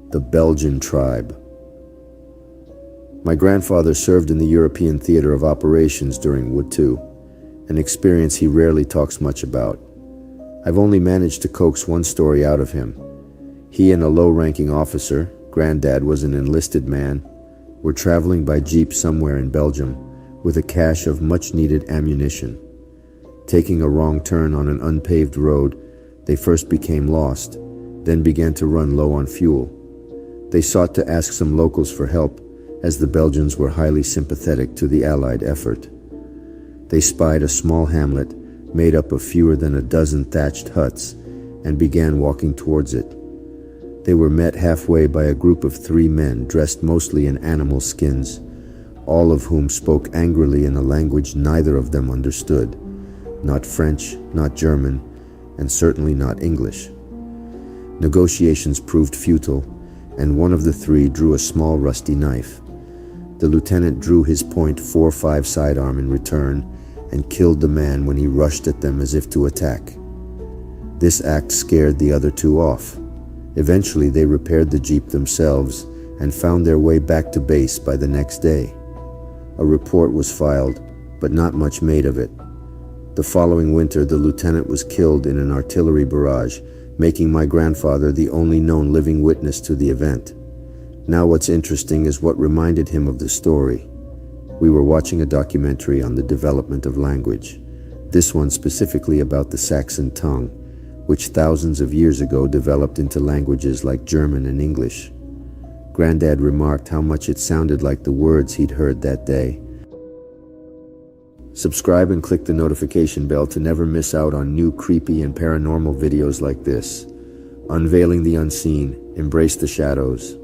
the Belgian tribe. My grandfather served in the European Theater of Operations during World War II, an experience he rarely talks much about. I've only managed to coax one story out of him. He and a low-ranking officer, Granddad was an enlisted man, were traveling by jeep somewhere in Belgium with a cache of much-needed ammunition. Taking a wrong turn on an unpaved road, they first became lost, then began to run low on fuel. They sought to ask some locals for help, as the Belgians were highly sympathetic to the Allied effort. They spied a small hamlet made up of fewer than a dozen thatched huts and began walking towards it. They were met halfway by a group of 3 men dressed mostly in animal skins, all of whom spoke angrily in a language neither of them understood. Not French, not German, and certainly not English. Negotiations proved futile, and one of the 3 drew a small rusty knife. The lieutenant drew his .45 sidearm in return and killed the man when he rushed at them as if to attack. This act scared the other 2 off. Eventually they repaired the jeep themselves and found their way back to base by the next day. A report was filed, but not much made of it. The following winter, the lieutenant was killed in an artillery barrage, making my grandfather the only known living witness to the event. Now what's interesting is what reminded him of the story. We were watching a documentary on the development of language, this one specifically about the Saxon tongue, which thousands of years ago developed into languages like German and English. Granddad remarked how much it sounded like the words he'd heard that day. Subscribe and click the notification bell to never miss out on new creepy and paranormal videos like this. Unveiling the unseen, embrace the shadows.